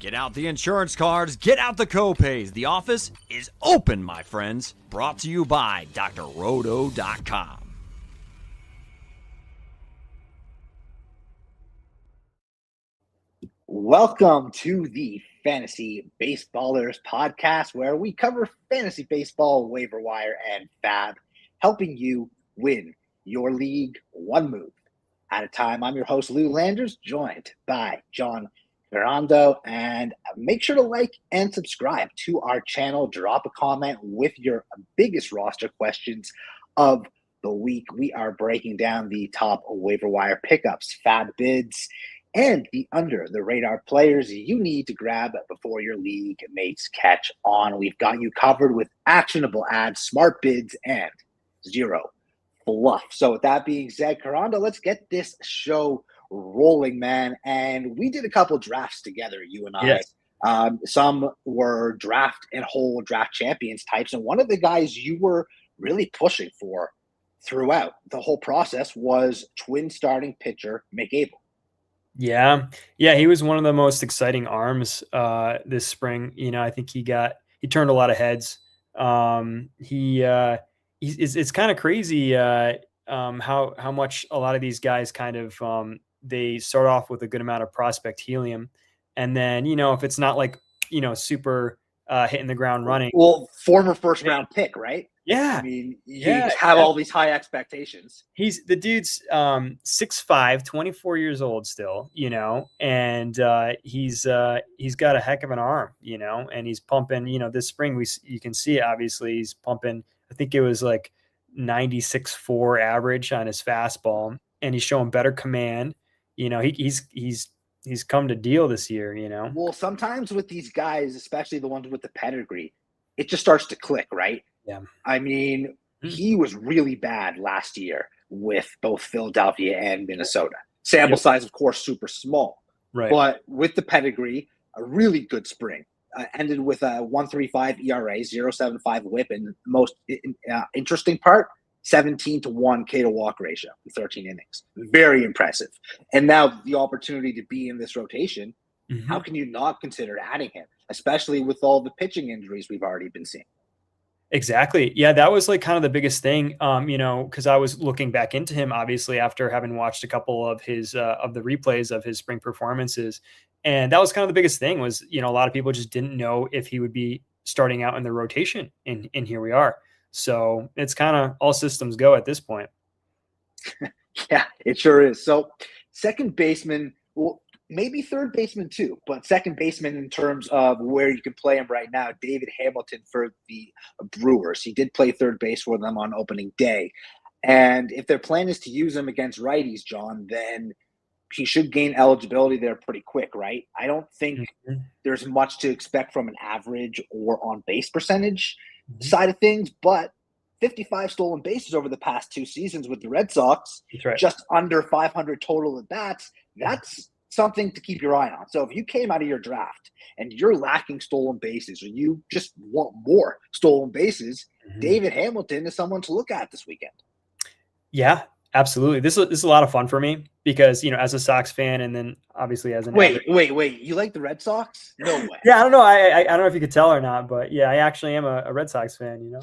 Get out the insurance cards, get out the copays. The office is open, my friends. Brought to you by drroto.com. Welcome to the Fantasy Baseballers podcast, where we cover fantasy baseball, waiver wire, and FAAB, helping you win your league one move at a time. I'm your host, Lou Landers, joined by John Carando, and make sure to like and subscribe to our channel. Drop a comment with your biggest roster questions of the week. We are breaking down the top waiver wire pickups, FAAB bids, and the under-the-radar players you need to grab before your league mates catch on. We've got you covered with actionable ads, smart bids, and zero fluff. So with that being said, Carando, let's get this show rolling, man. And we did a couple drafts together, you and I. Yes. Some were draft and whole draft champions types, and one of the guys you were really pushing for throughout the whole process was twin starting pitcher McAble. Yeah, he was one of the most exciting arms this spring. You know, I think he turned a lot of heads. It's kind of crazy how much a lot of these guys kind of they start off with a good amount of prospect helium, and then if it's not like super hitting the ground running. Well, former first round pick, right? Yeah. I mean, you have all these high expectations. The dude's 6'5", 24 years old still, and he's got a heck of an arm, and he's pumping, this spring you can see it, obviously he's pumping, I think it was like 96.4 average on his fastball, and he's showing better command. He's come to deal this year, Well, sometimes with these guys, especially the ones with the pedigree, it just starts to click, right? Yeah. I mean, he was really bad last year with both Philadelphia and Minnesota. Sample size, of course, super small. Right. But with the pedigree, a really good spring. Ended with a 1.35 ERA, 0.75 WHIP, and the most interesting part, 17-1 K to walk ratio in 13 innings. Very impressive. And now the opportunity to be in this rotation, how can you not consider adding him, especially with all the pitching injuries we've already been seeing? Exactly. Yeah, that was like kind of the biggest thing, because I was looking back into him, obviously, after having watched a couple of his of the replays of his spring performances. And that was kind of the biggest thing was, a lot of people just didn't know if he would be starting out in the rotation. And here we are. So it's kind of all systems go at this point. Yeah, it sure is. So second baseman, well, maybe third baseman too, but second baseman in terms of where you can play him right now, David Hamilton for the Brewers. He did play third base for them on opening day. And if their plan is to use him against righties, John, then he should gain eligibility there pretty quick, right? I don't think there's much to expect from an average or on base percentage side of things, but 55 stolen bases over the past 2 seasons with the Red Sox, right. Just under 500 total at bats. That's something to keep your eye on. So if you came out of your draft and you're lacking stolen bases, or you just want more stolen bases, David Hamilton is someone to look at this weekend. Yeah, absolutely. This is a lot of fun for me because, as a Sox fan, and then obviously as an wait, you like the Red Sox? No way. Yeah, I don't know. I don't know if you could tell or not, but yeah, I actually am a Red Sox fan,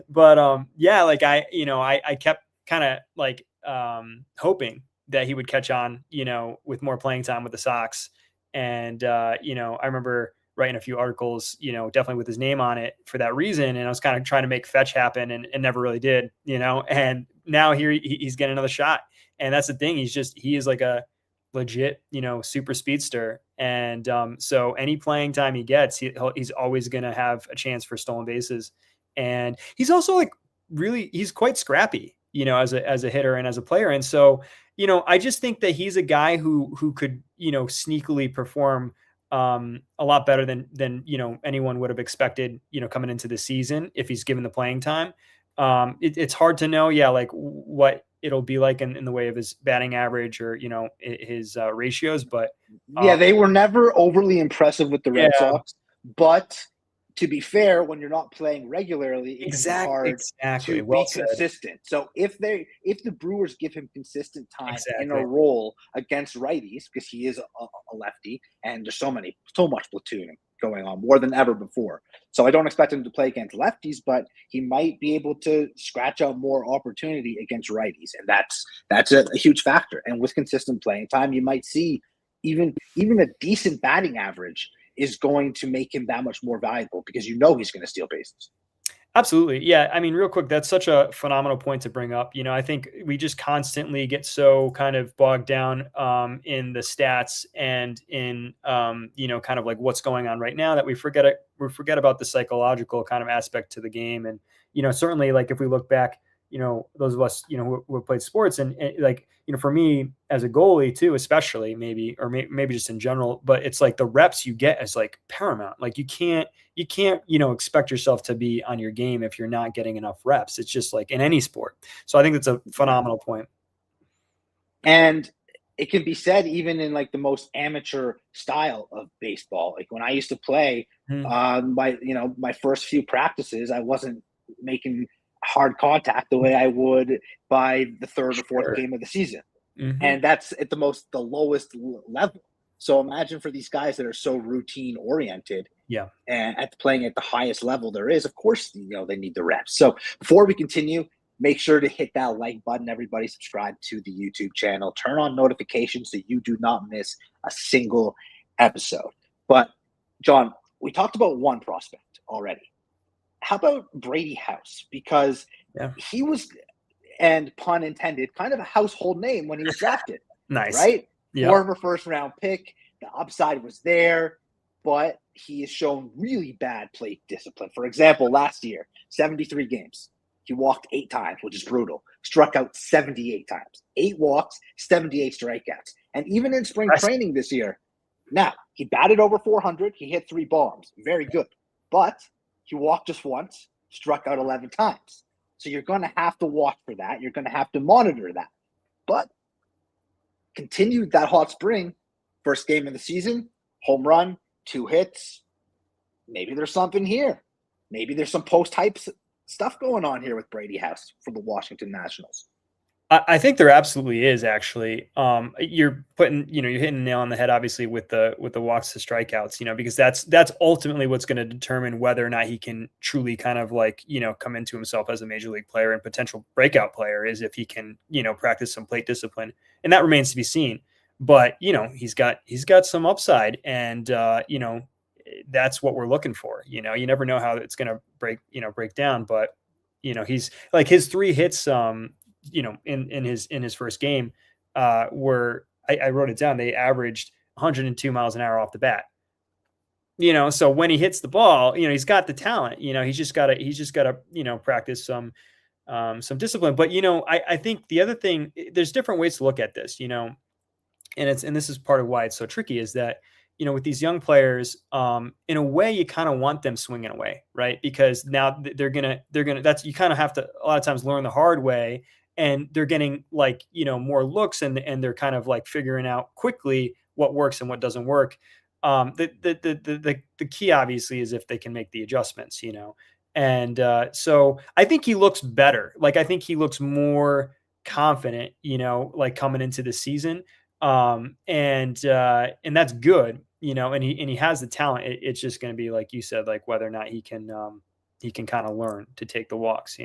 but I kept kind of like hoping that he would catch on, with more playing time with the Sox. And, I remember writing a few articles, definitely with his name on it for that reason. And I was kind of trying to make fetch happen and never really did, and now here he's getting another shot. And that's the thing. He is like a legit, super speedster. And so any playing time he gets, he's always going to have a chance for stolen bases. And he's also like he's quite scrappy, as a hitter and as a player. And so, I just think that he's a guy who could, sneakily perform a lot better than anyone would have expected, coming into the season if he's given the playing time. It's hard to know, like what it'll be like in the way of his batting average or, his ratios. But they were never overly impressive with the Red Sox, but to be fair, when you're not playing regularly, it can be hard Exactly. to Well be said. consistent. So if the Brewers give him consistent time in Exactly. a role against righties, because he is a lefty, and there's so much platooning going on, more than ever before. So I don't expect him to play against lefties, but he might be able to scratch out more opportunity against righties, and that's a huge factor. And with consistent playing time, you might see even a decent batting average is going to make him that much more valuable, because he's going to steal bases. Absolutely. Yeah. I mean, real quick, that's such a phenomenal point to bring up. I think we just constantly get so kind of bogged down in the stats and in, kind of like what's going on right now, that we forget about the psychological kind of aspect to the game. And, certainly, like, if we look back, those of us, who have played sports, and like, for me as a goalie too, especially, maybe just in general, but it's like the reps you get is like paramount. Like you can't, expect yourself to be on your game if you're not getting enough reps. It's just like in any sport. So I think that's a phenomenal point. And it can be said even in like the most amateur style of baseball. Like when I used to play, my first few practices, I wasn't making hard contact the way I would by the third or fourth game of the season. And that's at the lowest level. So imagine for these guys that are so routine oriented, and at playing at the highest level there is, of course, they need the reps. So before we continue, make sure to hit that like button. Everybody subscribe to the YouTube channel. Turn on notifications so you do not miss a single episode. But John, we talked about one prospect already. How about Brady House? Because he was, and pun intended, kind of a household name when he was drafted. Nice. Right? Yep. Former first-round pick. The upside was there, but he has shown really bad plate discipline. For example, last year, 73 games. He walked 8 times, which is brutal. Struck out 78 times. 8 walks, 78 strikeouts. And even in spring training this year, now, he batted over 400. He hit 3 bombs. Very good. But he walked just once, struck out 11 times. So you're going to have to watch for that. You're going to have to monitor that. But continued that hot spring. First game of the season, home run, 2 hits. Maybe there's something here. Maybe there's some post-hype stuff going on here with Brady House for the Washington Nationals. I think there absolutely is, actually. You're hitting the nail on the head, obviously, with the walks to strikeouts, because that's ultimately what's going to determine whether or not he can truly kind of like, come into himself as a major league player and potential breakout player, is if he can, practice some plate discipline. And that remains to be seen. But, he's got some upside, and, that's what we're looking for. You never know how it's going to break down, but, he's like, his 3 hits, in his first game, were, I wrote it down, they averaged 102 miles an hour off the bat. So when he hits the ball, he's got the talent. He's just got to practice some discipline. But I think the other thing, there's different ways to look at this. And this is part of why it's so tricky, is that with these young players, in a way, you kind of want them swinging away, right? Because now they're gonna that's, you kind of have to a lot of times learn the hard way. And they're getting like, more looks, and they're kind of like figuring out quickly what works and what doesn't work. The key obviously is if they can make the adjustments, and so I think he looks better. Like, I think he looks more confident, like coming into the season. And that's good, and he has the talent. It's just going to be, like you said, like whether or not he can kind of learn to take the walks,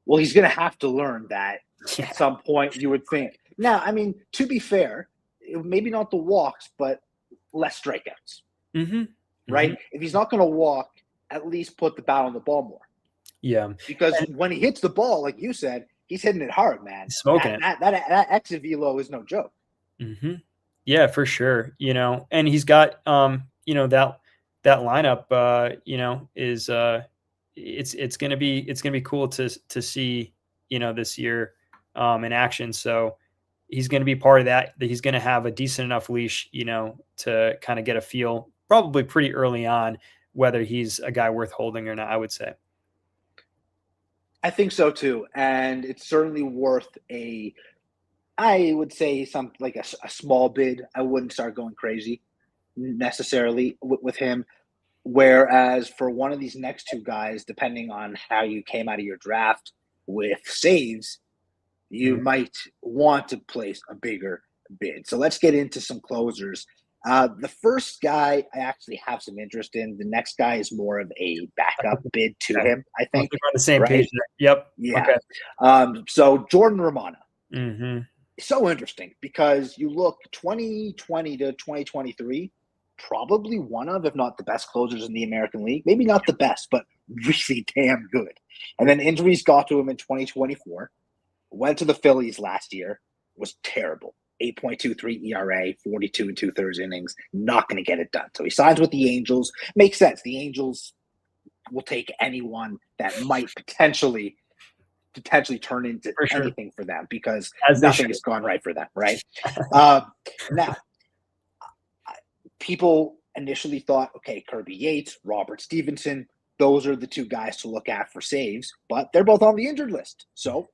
Well, he's going to have to learn that at some point, you would think. Now, I mean, to be fair, maybe not the walks, but less strikeouts. Right? If he's not going to walk, at least put the bat on the ball more. Yeah. Because when he hits the ball, like you said, he's hitting it hard, man. He's smoking it. That exit velo is no joke. Yeah, for sure. And he's got, that lineup, is, it's going to be cool to see, this year, in action. So he's going to be part of that he's going to have a decent enough leash, to kind of get a feel probably pretty early on, whether he's a guy worth holding or not, I would say. I think so too. And it's certainly worth I would say something like a small bid. I wouldn't start going crazy. necessarily with him. Whereas for one of these next two guys, depending on how you came out of your draft with saves, you might want to place a bigger bid. So let's get into some closers. The first guy I actually have some interest in. The next guy is more of a backup bid to him, I think. We're on the same right? page there. Yep. Yeah. Okay. So Jordan Romano. Mm-hmm. So interesting because you look 2020 to 2023, probably one of, if not the best closers in the American League. Maybe not the best, but really damn good. And then injuries got to him in 2024. Went to the Phillies last year, was terrible. 8.23 ERA, 42 and 2/3 innings. Not going to get it done. So he signs with the Angels. Makes sense. The Angels will take anyone that might potentially turn into anything for them because nothing has gone right for them, right? Now, people initially thought, okay, Kirby Yates, Robert Stevenson, those are the two guys to look at for saves, but they're both on the injured list. So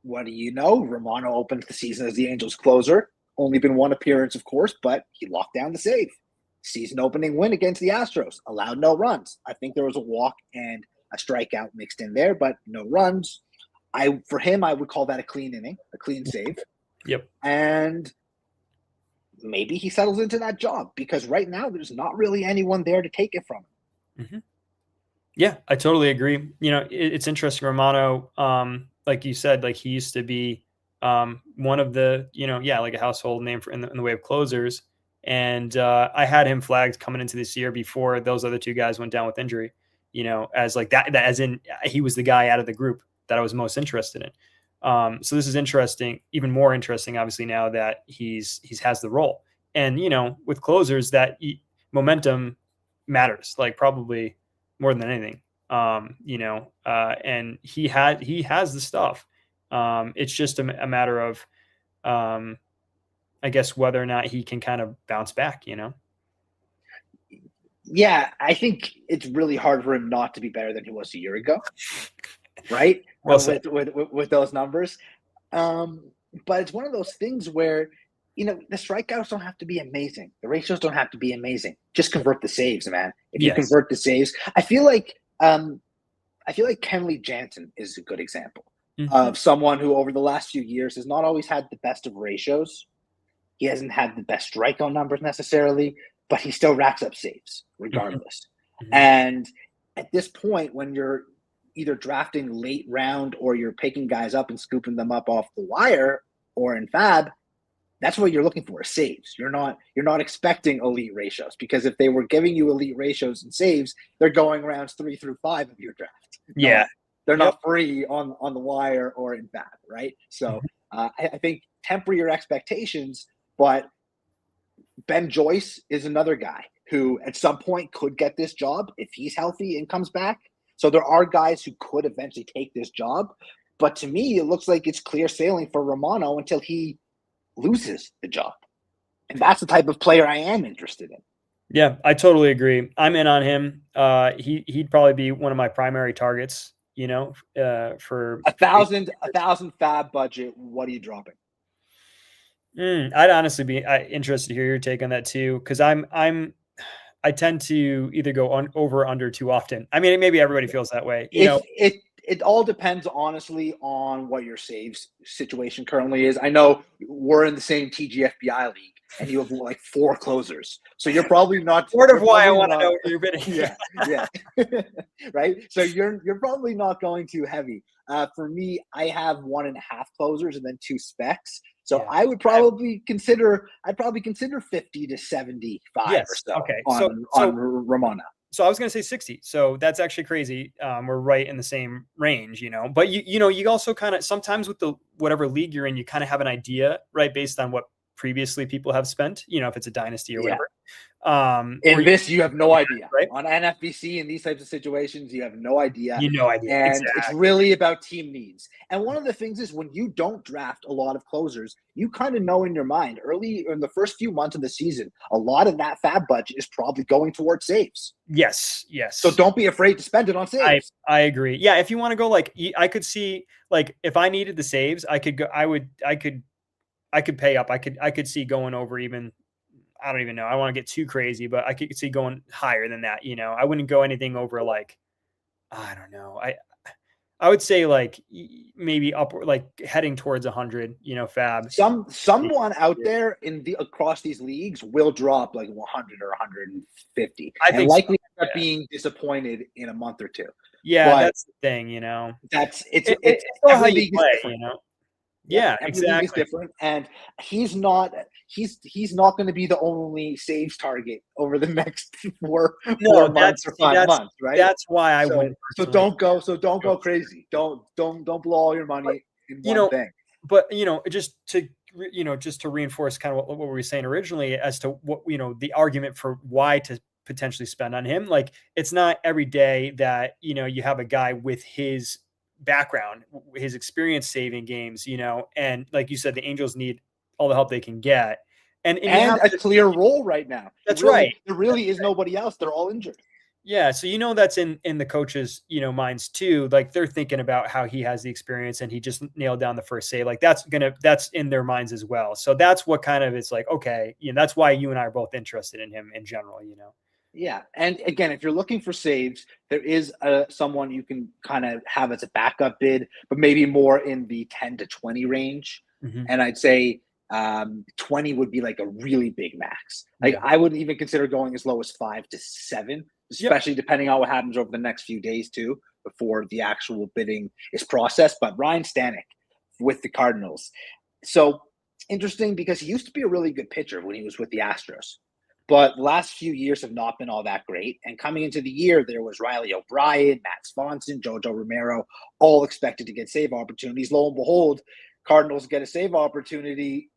what do you know? Romano opens the season as the Angels closer. Only been one appearance, of course, but he locked down the save. Season opening win against the Astros. Allowed no runs. I think there was a walk and a strikeout mixed in there, but no runs. For him, I would call that a clean inning, a clean save. Yep. And maybe he settles into that job because right now there's not really anyone there to take it from him. Mm-hmm. Yeah, I totally agree. It's interesting. Romano, like you said, like he used to be one of the, like a household name in the way of closers. And I had him flagged coming into this year before those other two guys went down with injury, as like that as in he was the guy out of the group that I was most interested in. So this is interesting, even more interesting, obviously, now that he's has the role. And, with closers, that momentum matters, like probably more than anything. And he has the stuff. It's just a matter of, I guess, whether or not he can kind of bounce back, Yeah, I think it's really hard for him not to be better than he was a year ago, right? Well, with those numbers. But it's one of those things where, the strikeouts don't have to be amazing. The ratios don't have to be amazing. Just convert the saves, man. If you convert the saves, I feel like Kenley Jansen is a good example of someone who over the last few years has not always had the best of ratios. He hasn't had the best strikeout numbers necessarily, but he still racks up saves regardless. And at this point, when you're either drafting late round or you're picking guys up and scooping them up off the wire or in FAAB, that's what you're looking for, saves. You're not expecting elite ratios because if they were giving you elite ratios and saves, they're going rounds 3 through 5 of your draft. Yeah. They're not free on the wire or in FAAB, right? So I think temper your expectations, but Ben Joyce is another guy who at some point could get this job if he's healthy and comes back. So there are guys who could eventually take this job. But to me, it looks like it's clear sailing for Romano until he loses the job. And that's the type of player I am interested in. Yeah, I totally agree. I'm in on him. He'd probably be one of my primary targets, for a thousand FAAB budget. What are you dropping? I'd honestly be interested to hear your take on that too. Cause I tend to either go over or under too often. I mean, maybe everybody feels that way. It all depends, honestly, on what your saves situation currently is. I know we're in the same TGFBI league, and you have like 4 closers, so you're probably not. Part of why I want to know where you're bidding. Yeah, right. So you're probably not going too heavy. For me, I have 1.5 closers and then 2 specs. So I would probably consider 50 to 75 or so. Okay. On Romano. So I was going to say 60. So that's actually crazy. We're right in the same range, but you also kind of sometimes with whatever league you're in, you kind of have an idea, right? Based on what previously people have spent, if it's a dynasty or whatever. You have no idea, right? On NFBC in these types of situations, you have no idea. And exactly. It's really about team needs. And one of the things is when you don't draft a lot of closers, you kind of know in your mind early in the first few months of the season, a lot of that FAAB budget is probably going towards saves. Yes. So don't be afraid to spend it on saves. I agree. Yeah. If you want to go I could see if I needed the saves, I could go, I could pay up. I could see going over even I don't even know. I don't want to get too crazy, but I could see going higher than that. I wouldn't go anything over like, I don't know. I would say like maybe upward, like heading towards 100, FAAB. Someone out there across these leagues will drop like 100 or 150. I think likely end up being disappointed in a month or two. Yeah, but that's the thing, it's all how you play, Yeah, every league is different, and he's not going to be the only saves target over the next four months or 5 months, right? That's why I wouldn't. So don't go crazy. Don't blow all your money in one thing. But just to reinforce kind of what we were saying originally as to what the argument for why to potentially spend on him, like it's not every day that you have a guy with his background, his experience saving games, and like you said, the Angels need all the help they can get, and a clear role right now. That's right. There really is nobody else. They're all injured. Yeah, so that's in the coaches' minds too. Like they're thinking about how he has the experience and he just nailed down the first save. Like that's in their minds as well. So that's what kind of it's like. Okay, that's why you and I are both interested in him in general. Yeah, and again, if you're looking for saves, there is someone you can kind of have as a backup bid, but maybe more in the 10 to 20 range. Mm-hmm. And I'd say 20 would be like a really big max. Like I wouldn't even consider going as low as 5 to 7, especially depending on what happens over the next few days too, before the actual bidding is processed. But Ryan Stanek with the Cardinals. So interesting because he used to be a really good pitcher when he was with the Astros. But the last few years have not been all that great. And coming into the year, there was Riley O'Brien, Matt Swanson, Jojo Romero, all expected to get save opportunities. Lo and behold, Cardinals get a save opportunity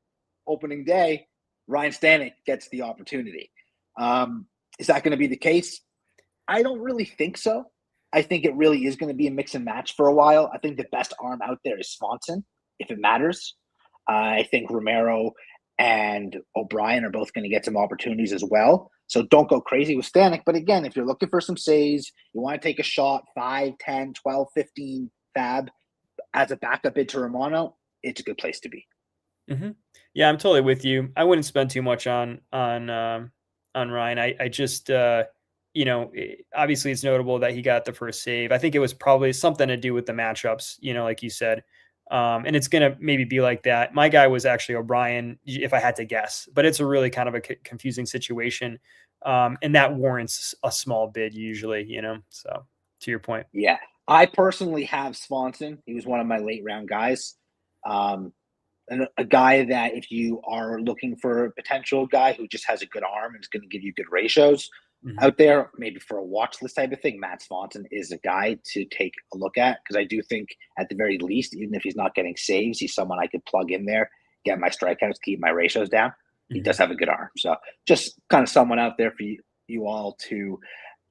opening day. Ryan Stanek gets the opportunity. Is that going to be the case? I don't really think so. I think it really is going to be a mix and match for a while. I think the best arm out there is Swanson, if it matters. I think Romero and O'Brien are both going to get some opportunities as well. So don't go crazy with Stanek. But again, if you're looking for some saves, you want to take a shot, 5, 10, 12, 15 FAAB as a backup bid to Romano, it's a good place to be. Mm-hmm. Yeah, I'm totally with you. I wouldn't spend too much on Ryan. I just, obviously it's notable that he got the first save. I think it was probably something to do with the matchups, like you said. And it's going to maybe be like that. My guy was actually O'Brien, if I had to guess, but it's a really kind of a confusing situation. And that warrants a small bid usually, so to your point. Yeah. I personally have Swanson. He was one of my late round guys. And a guy that if you are looking for a potential guy who just has a good arm and is going to give you good ratios out there, maybe for a watch list type of thing, Matt Swanson is a guy to take a look at because I do think at the very least, even if he's not getting saves, he's someone I could plug in there, get my strikeouts, keep my ratios down. He does have a good arm. So just kind of someone out there for you all to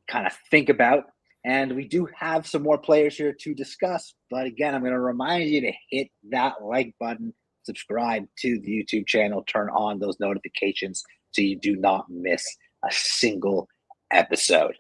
kind of think about. And we do have some more players here to discuss. But again, I'm going to remind you to hit that like button, subscribe to the YouTube channel, turn on those notifications so you do not miss a single episode.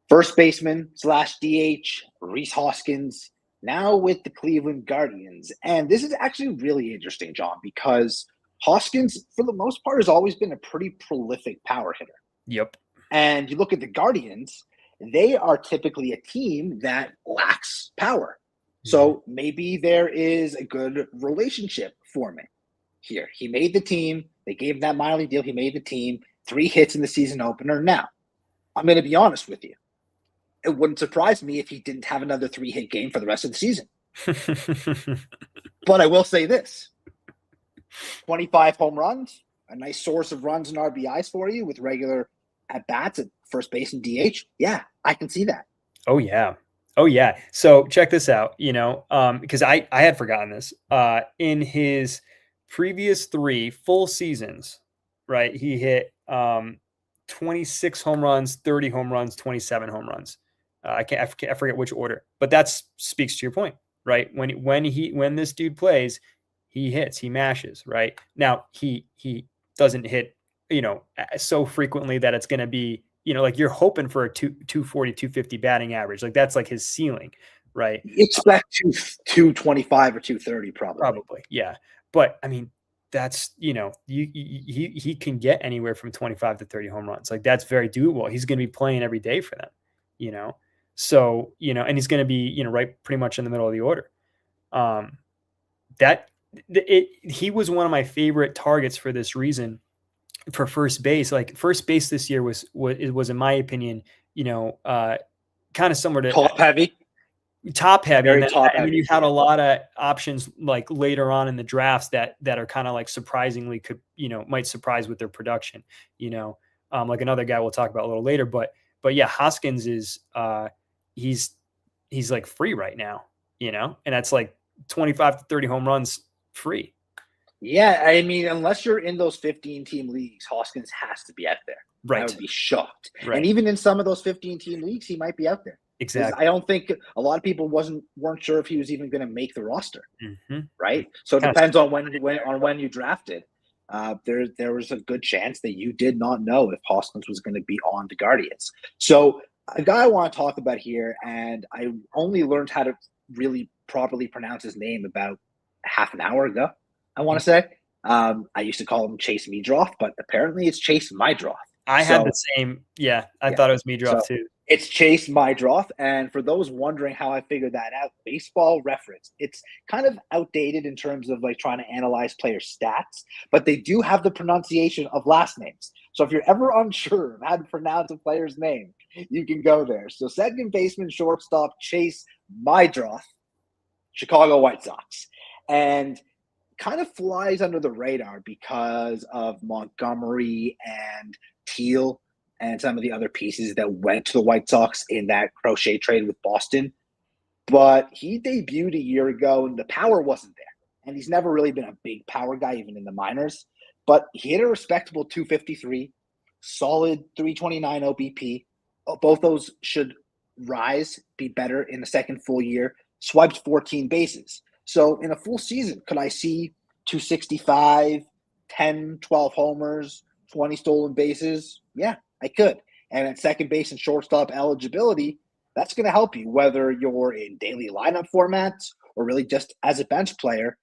First baseman / DH, Rhys Hoskins, now with the Cleveland Guardians. And this is actually really interesting, John, because Hoskins, for the most part, has always been a pretty prolific power hitter. Yep. And you look at the Guardians, they are typically a team that lacks power. So maybe there is a good relationship forming here. He made the team. They gave him that minor league deal. He made the team. 3 hits in the season opener. Now, I'm going to be honest with you. It wouldn't surprise me if he didn't have another 3-hit game for the rest of the season. But I will say this. 25 home runs, a nice source of runs and RBIs for you with regular at-bats at first base and DH. Yeah, I can see that. Oh, yeah. Oh, yeah. So check this out, because I had forgotten this. In his previous 3 full seasons, right, he hit 26 home runs, 30 home runs, 27 home runs. I forget which order, but that speaks to your point, right? When this dude plays, he hits, he mashes, right? Now he doesn't hit, so frequently that it's going to be, like you're hoping for a 240, 250 batting average. Like that's like his ceiling, right? You expect 225 or 230 probably. Probably, yeah. But I mean, that's, he can get anywhere from 25 to 30 home runs. Like that's very doable. He's going to be playing every day for them, so, and he's going to be, right pretty much in the middle of the order. He was one of my favorite targets for this reason for first base. Like first base this year was in my opinion, kind of similar to top heavy. And top then heavy. you had a lot of options like later on in the drafts that are kind of like surprisingly might surprise with their production, like another guy we'll talk about a little later, but yeah, Hoskins is he's like free right now, and that's like 25 to 30 home runs free. Yeah. I mean, unless you're in those 15 team leagues, Hoskins has to be out there. Right. I would be shocked. Right. And even in some of those 15 team leagues, he might be out there. Exactly. I don't think a lot of people weren't sure if he was even going to make the roster. Mm-hmm. Right. So it depends on when you drafted. There was a good chance that you did not know if Hoskins was going to be on the Guardians. So a guy I want to talk about here, and I only learned how to really properly pronounce his name about half an hour ago, I want to say. I used to call him Chase Meadroff, but apparently it's Chase Meidroth. I had the same. Yeah, I thought it was Meadroff too. It's Chase Meidroff. And for those wondering how I figured that out, Baseball Reference, it's kind of outdated in terms of like trying to analyze player stats, but they do have the pronunciation of last names. So if you're ever unsure of how to pronounce a player's name, you can go there. So second baseman, shortstop, Chase Meidroff, Chicago White Sox. And kind of flies under the radar because of Montgomery and Teal and some of the other pieces that went to the White Sox in that Crochet trade with Boston. But he debuted a year ago, and the power wasn't there. And he's never really been a big power guy, even in the minors. But he hit a respectable 253, solid 329 OBP. Both those should rise, be better in the second full year. Swiped 14 bases. So in a full season, could I see 265, 10, 12 homers, 20 stolen bases? Yeah, I could. And at second base and shortstop eligibility, that's going to help you, whether you're in daily lineup formats or really just as a bench player.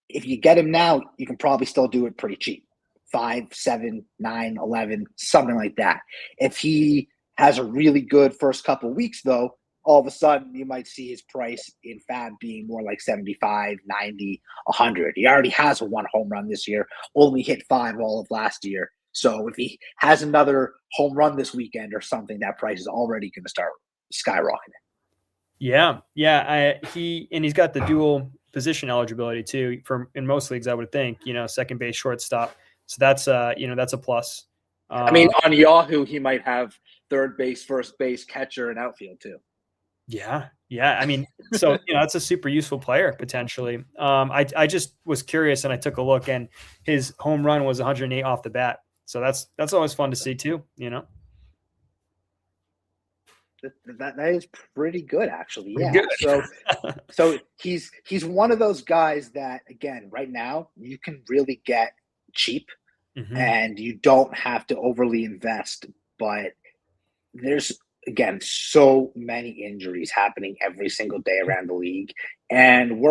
If you get him now, you can probably still do it pretty cheap. 5, 7, 9, 11, something like that. If he has a really good first couple of weeks, though, all of a sudden you might see his price in FAAB being more like 75, 90, 100. He already has a 1 home run this year, only hit 5 all of last year. So if he has another home run this weekend or something, that price is already going to start skyrocketing. Yeah. He's got the dual position eligibility too in most leagues, I would think, second base, shortstop. So that's that's a plus. I mean, on Yahoo, he might have third base, first base, catcher, and outfield too. Yeah. I mean, so that's a super useful player potentially. I just was curious and I took a look, and his home run was 108 off the bat. So that's always fun to see too. That is pretty good, actually. Yeah. Good. So he's one of those guys that, again, right now you can really get cheap, and you don't have to overly invest. But there's, again, so many injuries happening every single day around the league, and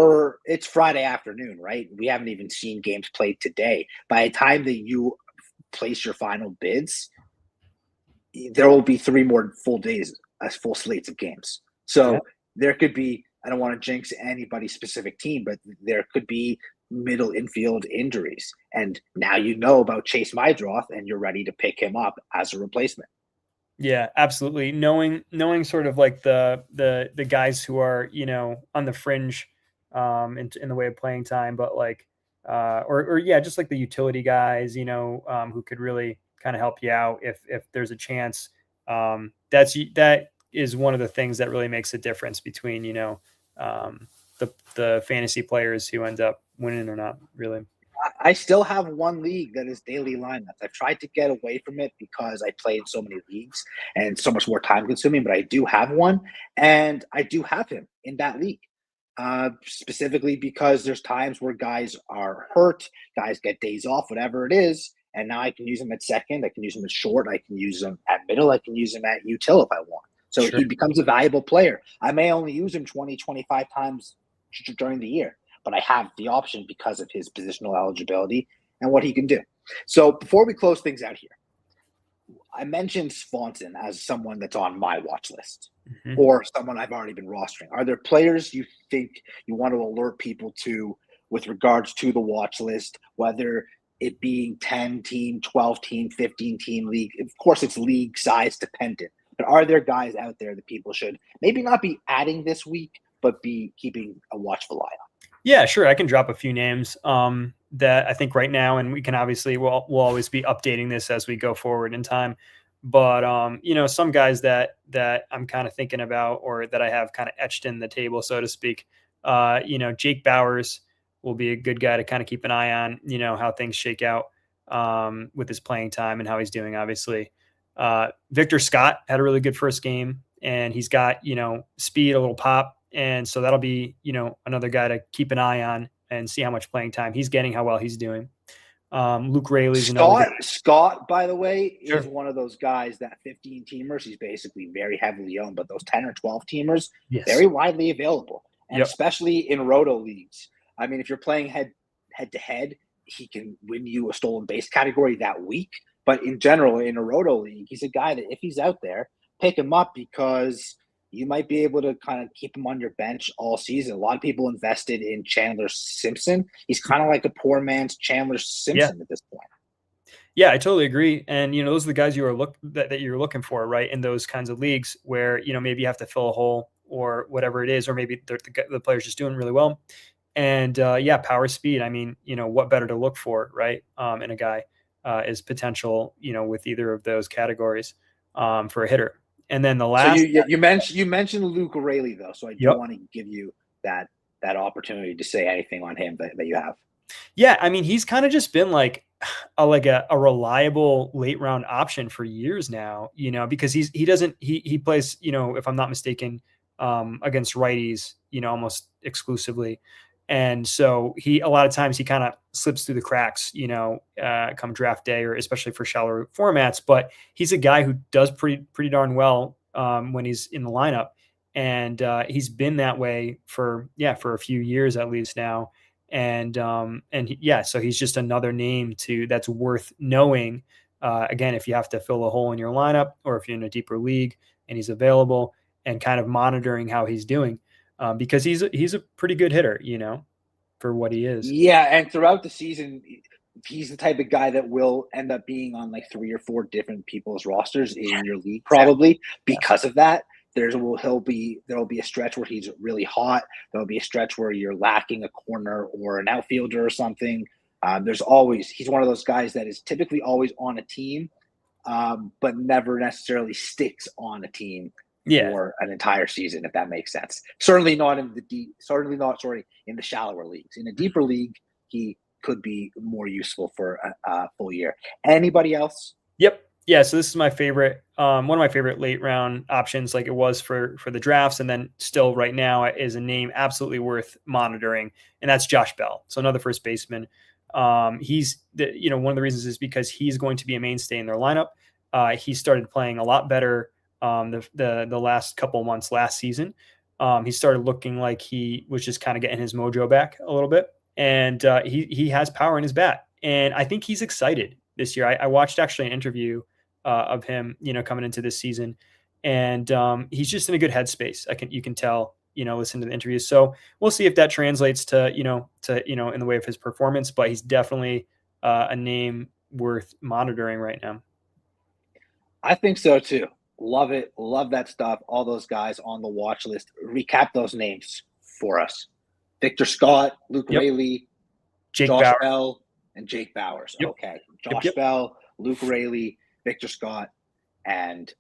it's Friday afternoon, right? We haven't even seen games played today. By the time that you place your final bids, there will be 3 more full days as full slates of games. So there could be, I don't want to jinx anybody's specific team, but there could be middle infield injuries. And now you know about Chase Meidroth, and you're ready to pick him up as a replacement. Yeah, absolutely. Knowing sort of like the guys who are, on the fringe in the way of playing time, but like just like the utility guys, who could really kind of help you out if there's a chance. That is one of the things that really makes a difference between, the fantasy players who end up winning or not, really. I still have one league that is daily lineups. I've tried to get away from it because I play in so many leagues and so much more time consuming, but I do have one, and I do have him in that league. Specifically because there's times where guys are hurt, guys get days off, whatever it is. And now I can use him at second. I can use him at short. I can use him at middle. I can use him at util if I want. So He becomes a valuable player. I may only use him 20, 25 times during the year. but I have the option because of his positional eligibility and what he can do. So before we close things out here, I mentioned Swanson as someone that's on my watch list or someone I've already been rostering. Are there players you think you want to alert people to with regards to the watch list, whether it being 10-team, 12-team, 15-team league? Of course, it's league size dependent. But are there guys out there that people should maybe not be adding this week, but be keeping a watchful eye on? Yeah, sure. I can drop a few names that I think right now, and we can obviously, we'll always be updating this as we go forward in time. But, some guys that I'm kind of thinking about, or that I have kind of etched in the table, so to speak, Jake Bowers will be a good guy to kind of keep an eye on, how things shake out with his playing time and how he's doing, obviously. Victor Scott had a really good first game, and he's got, speed, a little pop. And so that'll be, another guy to keep an eye on and see how much playing time he's getting, how well he's doing. Luke Raley's another guy. Scott, by the way, Sure. is one of those guys that 15-teamers, he's basically very heavily owned, but those 10 or 12-teamers, Yes. very widely available. And Yep. especially in roto leagues. I mean, if you're playing head to head, he can win you a stolen base category that week. But in general, in a roto league, he's a guy that if he's out there, pick him up because you might be able to kind of keep him on your bench all season. A lot of people invested in Chandler Simpson. He's kind of like a poor man's Chandler Simpson at this point. Yeah, I totally agree. And, those are the guys that you're looking for, right? In those kinds of leagues where, maybe you have to fill a hole or whatever it is, or maybe the player's just doing really well. And power, speed. I mean, what better to look for, right? In a guy is potential, with either of those categories for a hitter. And then the last, so you mentioned Luke Raley though, so I do want to give you that opportunity to say anything on him that you have. Yeah, I mean, he's kind of just been like a reliable late round option for years now, because he plays, if I'm not mistaken, against righties, almost exclusively. And so a lot of times he kind of slips through the cracks, come draft day, or especially for shallow formats. But he's a guy who does pretty darn well when he's in the lineup, and he's been that way for a few years at least now. And so he's just another name that's worth knowing. Again, if you have to fill a hole in your lineup, or if you're in a deeper league and he's available, and kind of monitoring how he's doing. Because he's a pretty good hitter, for what he is. Yeah, and throughout the season, he's the type of guy that will end up being on like 3 or 4 different people's rosters in your league, probably because of that. There'll be a stretch where he's really hot. There'll be a stretch where you're lacking a corner or an outfielder or something. He's one of those guys that is typically always on a team, but never necessarily sticks on a team. For an entire season, if that makes sense. Certainly not in the shallower leagues. In a deeper league, he could be more useful for a full year. Anybody else? Yep. Yeah. So this is my favorite, one of my favorite late round options, like it was for the drafts, and then still right now is a name absolutely worth monitoring, and that's Josh Bell. So another first baseman. He's one of the reasons is because he's going to be a mainstay in their lineup. He started playing a lot better the last couple months last season. He started looking like he was just kind of getting his mojo back a little bit, and he has power in his bat, and I think he's excited this year. I watched actually an interview of him, coming into this season, and he's just in a good headspace. You can tell, listen to the interviews. So we'll see if that translates to in the way of his performance, but he's definitely a name worth monitoring right now. I think so too. Love it. Love that stuff. All those guys on the watch list. Recap those names for us. Victor Scott, Luke Raley, Josh Bell, and Jake Bowers. Yep. Okay. Josh Bell, Luke Raley, Victor Scott, and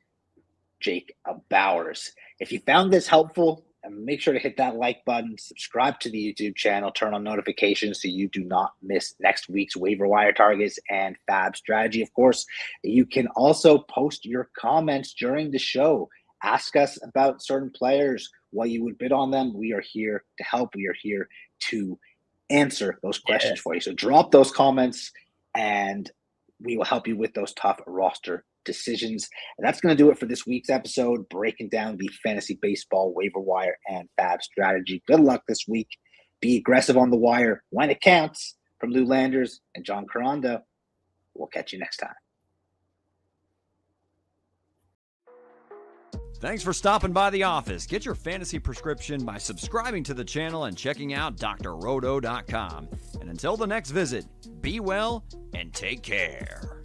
Jake Bowers. If you found this helpful, make sure to hit that like button, subscribe to the YouTube channel, turn on notifications so you do not miss next week's waiver wire targets and FAAB strategy. Of course, you can also post your comments during the show. Ask us about certain players, what you would bid on them. We are here to help. We are here to answer those questions for you. So drop those comments and we will help you with those tough roster decisions. And that's going to do it for this week's episode, breaking down the fantasy baseball waiver wire and FAAB strategy. Good luck this week. Be aggressive on the wire when it counts. From Lou Landers and John Carando, we'll catch you next time. Thanks for stopping by the office. Get your fantasy prescription by subscribing to the channel and checking out drrodo.com. And until the next visit, be well and take care.